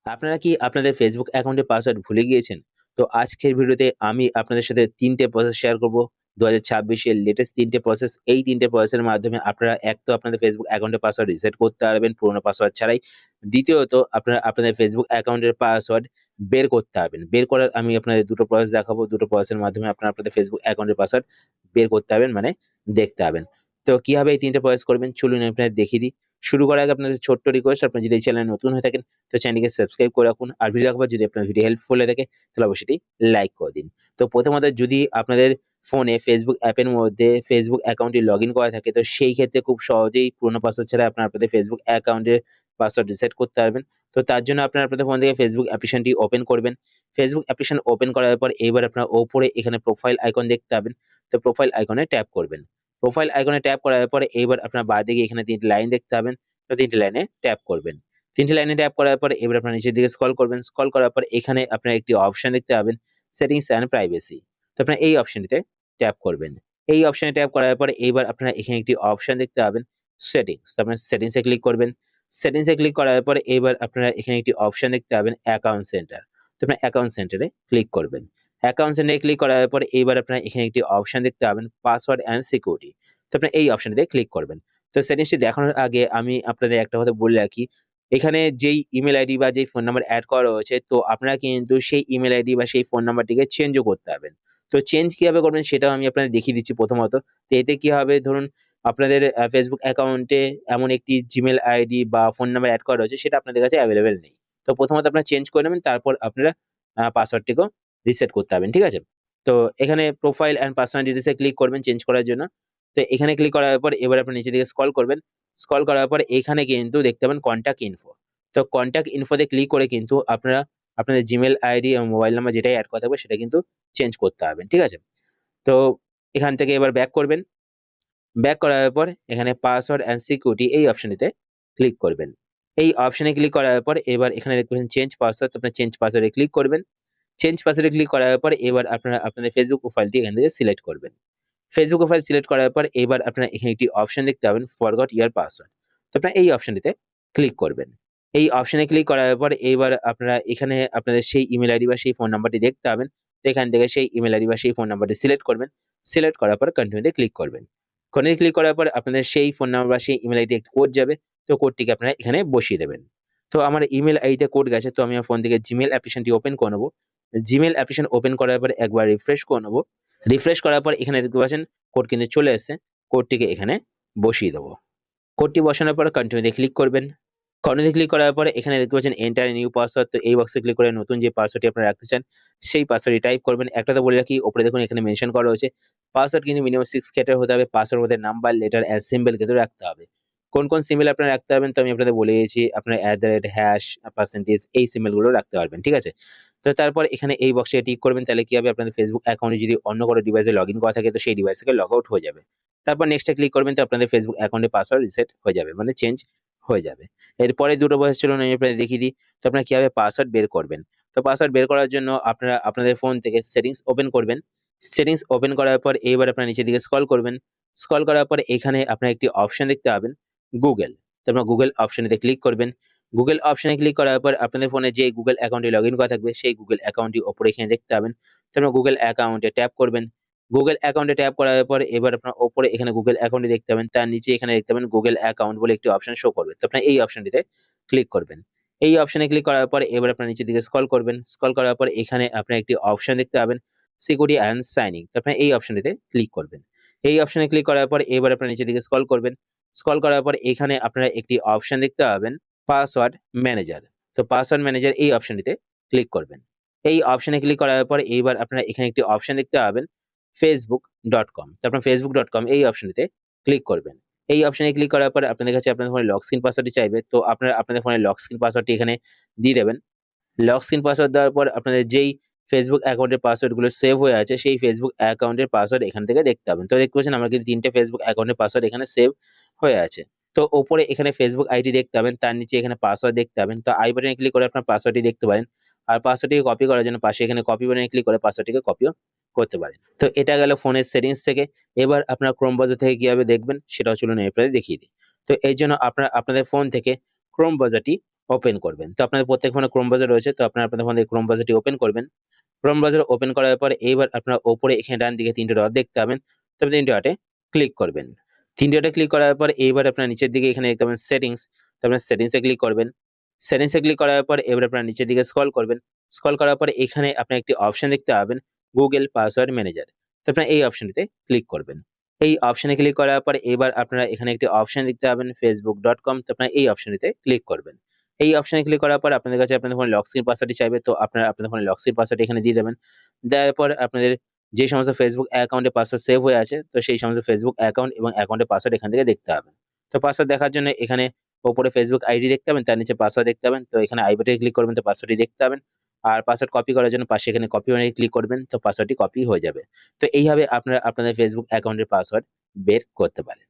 আপনারা কি আপনাদের ফেসবুক অ্যাকাউন্টের পাসওয়ার্ড ভুলে গিয়েছেন? তো আজকের ভিডিওতে আমি আপনাদের সাথে ৩ টে প্রসেস শেয়ার করব। ২০২৬ এর লেটেস্ট ৩ টে প্রসেস। এই ৩ টে প্রসেসের মাধ্যমে আপনারা এক তো আপনাদের ফেসবুক অ্যাকাউন্টের পাসওয়ার্ড রিসেট করতে পারবেন পুরোনো পাসওয়ার্ড ছাড়াই। দ্বিতীয়ত আপনারা আপনাদের ফেসবুক অ্যাকাউন্টের পাসওয়ার্ড বের করতে পারবেন। বের করার আমি আপনাদের ২ টো প্রসেস দেখাবো। ২ টো প্রসেসের মাধ্যমে আপনারা আপনাদের ফেসবুক অ্যাকাউন্টের পাসওয়ার্ড বের করতে পারবেন মানে দেখতে পারবেন। তো কিভাবে এই ৩ টে প্রসেস করবেন চলুন আমি আপনাদের দেখিয়ে দিই। শুরু করার আগে আপনাদের ছোট্ট রিকোয়েস্ট, আপনি যদি এই চ্যানেলে নতুন হয়ে থাকেন তো চ্যানেলটিকে সাবস্ক্রাইব করে রাখুন। আর ভিডিও দেখার পর যদি আপনার ভিডিও হেল্পফুল হয়ে থাকে তাহলে অবশ্যই এটি লাইক করে দিন। তো প্রথমত যদি আপনাদের ফোনে ফেসবুক অ্যাপের মধ্যে ফেসবুক অ্যাকাউন্টটি লগইন করা থাকে তো সেই ক্ষেত্রে খুব সহজেই পুরোনো পাসওয়ার্ড ছাড়া আপনারা আপনাদের ফেসবুক অ্যাকাউন্টের পাসওয়ার্ড রিসেট করতে পারবেন। তো তার জন্য আপনারা আপনাদের ফোন থেকে ফেসবুক অ্যাপ্লিকেশনটি ওপেন করবেন। ফেসবুক অ্যাপ্লিকেশন ওপেন করার পর এইবার আপনারা ওপরে এখানে প্রোফাইল আইকন দেখতে পাবেন। তো প্রোফাইল আইকনে ট্যাপ করবেন। প্রোফাইল আইকনে ট্যাপ করার পরে এইবার আপনার বাঁদিকে এখানে ৩ টি লাইন দেখতে পাবেন। তো ৩ টি লাইনে ট্যাপ করবেন। ৩ টি লাইনে ট্যাপ করার পরে এবার আপনারা নিচের দিকে স্ক্রল করবেন। স্ক্রল করার পর এখানে আপনারা একটি অপশন দেখতে পাবেন, সেটিংস অ্যান্ড প্রাইভেসি। তো আপনারা এই অপশনটিতে ট্যাপ করবেন। এই অপশনে ট্যাপ করার পরে এইবার আপনারা এখানে একটি অপশন দেখতে পাবেন, সেটিংস। তো আপনারা সেটিংসে ক্লিক করবেন। সেটিংসে ক্লিক করার পরে এবার আপনারা এখানে একটি অপশন দেখতে পাবেন, অ্যাকাউন্ট সেন্টার। তো আপনারা অ্যাকাউন্ট সেন্টারে ক্লিক করবেন। অ্যাকাউন্ট সেন্টারে ক্লিক করার পরে এইবার আপনারা এখানে একটি অপশন দেখতে পাবেন, পাসওয়ার্ড অ্যান্ড সিকিউরিটি। তো আপনারা এই অপশনটিতে ক্লিক করবেন। তো সেটিংসটি দেখানোর আগে আমি আপনাদের একটা কথা বলে রাখি, এখানে যেই ইমেল আইডি বা যেই ফোন নাম্বার এড করা রয়েছে তো আপনারা কিন্তু সেই ইমেল আইডি বা সেই ফোন নাম্বারটিকে চেঞ্জও করতে পারবেন। তো চেঞ্জ কিভাবে করবেন সেটাও আমি আপনাদের দেখিয়ে দিচ্ছি প্রথমত। তো এতে কি হবে, ধরুন আপনাদের ফেসবুক অ্যাকাউন্টে এমন একটি জিমেইল আইডি বা ফোন নাম্বার এড করা রয়েছে সেটা আপনাদের কাছে এভেইলেবল নেই। তো প্রথমত আপনারা চেঞ্জ করে নেবেন, তারপর আপনারা পাসওয়ার্ডটিকেও রিসেট করতে পারবেন। ঠিক আছে? তো এখানে profile and personal details A click করবেন চেঞ্জ করার জন্য। তো এখানে ক্লিক করার পর এবার আপনি নিচের দিকে স্ক্রল করবেন। স্ক্রল করার পর এখানে কিন্তু দেখতে পাবেন কনট্যাক্ট ইনফো। তো কনট্যাক্ট ইনফোতে ক্লিক করে কিন্তু আপনারা আপনাদের জিমেইল আইডি এবং মোবাইল নাম্বার যেটাই এড করা থাকবে সেটা কিন্তু চেঞ্জ করতে পারবেন। ঠিক আছে? তো এখান থেকে এবার ব্যাক করবেন। ব্যাক করার পর এখানে পাসওয়ার্ড অ্যান্ড সিকিউরিটি এই অপশনটিতে ক্লিক করবেন। এই অপশনে ক্লিক করার পর এবার এখানে দেখতে পাচ্ছেন চেঞ্জ পাসওয়ার্ড, তো আপনারা চেঞ্জ পাসওয়ার্ডে ক্লিক করবেন। চেঞ্জ পাসওয়ার্ডে ক্লিক করার পর এবার আপনারা আপনাদের ফেসবুক প্রোফাইলটি এখান থেকে সিলেক্ট করবেন। ফেসবুক প্রোফাইল সিলেক্ট করার পর এবার আপনারা এখানে একটি অপশন দেখতে পাবেন, ফরগট ইওর পাসওয়ার্ড। তো আপনারা এই অপশনটিতে ক্লিক করবেন। এই অপশনে ক্লিক করার পর এইবার আপনারা এখানে আপনাদের সেই ইমেইল আইডি বা সেই ফোন নাম্বারটি দেখতে পাবেন। তো এখান থেকে সেই ইমেইল আইডি বা সেই ফোন নাম্বারটি সিলেক্ট করবেন। সিলেক্ট করার পর কন্টিনিউ তে ক্লিক করবেন। কন্টিনিউ ক্লিক করার পর আপনাদের সেই ফোন নাম্বার বা সেই ইমেইল আইডি একটি কোড যাবে। তো কোডটিকে আপনারা এখানে বসিয়ে দেবেন। তো আমার ইমেইল আইডিতে কোড গেছে, তো আমি আমার ফোন থেকে জিমেইল অ্যাপ্লিকেশনটি ওপেন করে নেব। জিমেইল অ্যাপ্লিকেশন ওপেন করার পর একবার রিফ্রেশ করে নেব। রিফ্রেশ করার পর এখানে দেখতে পাচ্ছেন কোড কিন্তু চলে এসেছে। কোডটিকে এখানে বসিয়ে দেব। কোডটি বসানোর পর কন্টিনিউ তে ক্লিক করবেন। কন্টিনিউ ক্লিক করার পরে এখানে দেখতে পাচ্ছেন এন্টার নিউ পাসওয়ার্ড। তো এই বক্সে ক্লিক করে নতুন যে পাসওয়ার্ডটি আপনারা রাখতে চান সেই পাসওয়ার্ডটি টাইপ করবেন। একটা তো বলে রাখি, উপরে দেখুন এখানে মেনশন করা রয়েছে পাসওয়ার্ড কিন্তু মিনিমাম 6 ক্যারেক্টার হতে হবে। পাসওয়ার্ডের মধ্যে নাম্বার, লেটার অ্যান্ড সিম্বল কিন্তু রাখতে হবে। কোন সিম্বল আপনারা রাখতে পারবেন তো আমি আপনাদের বলে দিয়েছি, আপনারা @, পার্সেন্টেজ এই সিম্বল গুলো রাখতে পারবেন। ঠিক আছে? তো তারপর এখানে এই বক্সে টিক করবেন, তাহলে কি হবে, আপনাদের ফেসবুক অ্যাকাউন্টে যদি অন্য কোনো ডিভাইসে লগইন করা থাকে তো সেই ডিভাইস থেকে লগ আউট হয়ে যাবে। তারপর নেক্সট এ ক্লিক করবেন, তো আপনাদের ফেসবুক অ্যাকাউন্টে পাসওয়ার্ড রিসেট হয়ে যাবে, মানে চেঞ্জ হয়ে যাবে। এরপরে দুটো প্রসেস চলুন আমি আপনাদের দেখিয়ে দিই। তো আপনারা কিভাবে পাসওয়ার্ড বের করবেন। তো পাসওয়ার্ড বের করার জন্য আপনারা আপনাদের ফোন থেকে সেটিংস ওপেন করবেন। সেটিংস ওপেন করার পর এইবার আপনারা নিচের দিকে স্ক্রল করবেন। স্ক্রল করার পর এখানে আপনারা একটি অপশন দেখতে পাবেন, গুগল। তো আপনারা গুগল অপশনেতে ক্লিক করবেন। গুগল অপশনে ক্লিক করার পর আপনাদের ফোনে যে গুগল অ্যাকাউন্টে লগইন করা থাকবে সেই গুগল অ্যাকাউন্টটি ওপরে এখানে দেখতে পাবেন। তো আপনারা গুগল অ্যাকাউন্টে ট্যাপ করবেন। গুগল অ্যাকাউন্টে ট্যাপ করার পর এবার আপনার ওপরে এখানে গুগল অ্যাকাউন্টটি দেখতে পাবেন। তার নিচে এখানে দেখতে পাবেন গুগল অ্যাকাউন্ট বলে একটি অপশন শো করবে। তো আপনারা এই অপশনটিতে ক্লিক করবেন। এই অপশনে ক্লিক করার পর এবার আপনার নিচের দিকে স্ক্রল করবেন। স্ক্রল করার পর এখানে আপনারা একটি অপশন দেখতে পাবেন, সিকিউরিটি অ্যান্ড সাইন ইন। তো আপনারা এই অপশনটিতে ক্লিক করবেন। এই অপশনে ক্লিক করার পর এবার আপনার নিচের দিকে স্ক্রল করবেন। স্ক্রল করার পর এখানে আপনারা একটি অপশন দেখতে পাবেন, পাসওয়ার্ড ম্যানেজার। তো পাসওয়ার্ড ম্যানেজার এই অপশনটিতে ক্লিক করবেন। এই অপশনে ক্লিক করার পর এইবার আপনারা এখানে একটি অপশন দেখতে পাবেন, facebook.com। তো আপনারা facebook.com এই অপশনটিতে ক্লিক করবেন। এই অপশনে ক্লিক করার পর আপনাদের কাছে আপনাদের ফোনে লক স্ক্রিন পাসওয়ার্ডটি চাইবে। তো আপনারা আপনাদের ফোনে লক স্ক্রিন পাসওয়ার্ডটি এখানে দিয়ে দেবেন। লক স্ক্রিন পাসওয়ার্ড দেওয়ার পর আপনাদের যেই ফেসবুক অ্যাকাউন্টের পাসওয়ার্ড গুলো সেভ হয়ে আছে সেই ফেসবুক অ্যাকাউন্টের পাসওয়ার্ড এখান থেকে দেখতে পাবেন। তো দেখতে পাচ্ছেন আমার কিন্তু ৩ টে ফেসবুক অ্যাকাউন্টের পাসওয়ার্ড এখানে সেভ হয়ে আছে। তো ওপরে এখানে ফেসবুক আইডি দেখতে পাবেন, তার নিচে এখানে পাসওয়ার্ড দেখতে পাবেন। তো আই বাটনে ক্লিক করে আপনার পাসওয়ার্ডটি দেখতে পারেন। আর পাসওয়ার্ডটিকে কপি করার জন্য পাশে এখানে কপি বাটনে ক্লিক করে পাসওয়ার্ডটিকে কপিও করতে পারেন। তো এটা গেল ফোনের সেটিংস থেকে। এবার আপনার ক্রোম ব্রাউজার থেকে কিভাবে দেখবেন সেটাও চলুন আমি আপনাদের দেখিয়ে দিই। তো এর জন্য আপনারা আপনাদের ফোন থেকে ক্রোম ব্রাউজারটি ওপেন করবেন। তো আপনাদের প্রত্যেক ফোনে ক্রোম ব্রাউজার রয়েছে, তো আপনারা আপনাদের ফোনে ক্রোম ব্রাউজারটি ওপেন করবেন। ক্রোম ব্রাউজার ওপেন করার পর এইবার আপনারা ওপরে এখানে ডান দিকে ৩ টে ডট দেখতে পাবেন। তবে ৩ টে ডটে ক্লিক করবেন। ৩ টে ডটে ক্লিক করার পর এইবার আপনারা নিচের দিকে এখানে দেখতে পাবেন সেটিংস, তো আপনারা সেটিংসে ক্লিক করবেন। সেটিংসে ক্লিক করার পর এবার আপনারা নিচের দিকে স্ক্রল করবেন। স্ক্রল করার পর এখানে আপনি একটি অপশন দেখতে পাবেন গুগল পাসওয়ার্ড ম্যানেজার। তো আপনারা এই অপশনটিতে ক্লিক করবেন। এই অপশনে ক্লিক করার পর এবার আপনারা এখানে একটি অপশন দেখতে পাবেন facebook.com, তো আপনারা এই অপশনটিতে ক্লিক করবেন। এই অপশনে ক্লিক করার পর আপনাদের কাছে আপনাদের ফোনে লক স্ক্রিন পাসওয়ার্ডটি চাইবে, তো আপনারা আপনাদের ফোনে লক স্ক্রিন পাসওয়ার্ড এখানে দিয়ে দেবেন। দেওয়ার পর আপনাদের যে সমস্ত Facebook অ্যাকাউন্টে পাসওয়ার্ড সেভ হয়ে আছে, তো সেই সমস্ত Facebook অ্যাকাউন্ট এবং অ্যাকাউন্টের পাসওয়ার্ড এখান থেকে দেখতে পাবেন। তো পাসওয়ার্ড দেখার জন্য এখানে উপরে Facebook আইডি দেখতে পাবেন, তার নিচে পাসওয়ার্ড দেখতে পাবেন। তো এখানে আই বাটনে ক্লিক করবেন, তো পাসওয়ার্ডটি দেখতে পাবেন। আর পাসওয়ার্ড কপি করার জন্য পাশে এখানে কপি বাটনে ক্লিক করবেন, তো পাসওয়ার্ডটি কপি হয়ে যাবে। তো এইভাবে আপনারা আপনাদের Facebook অ্যাকাউন্টের পাসওয়ার্ড বের করতে পারেন।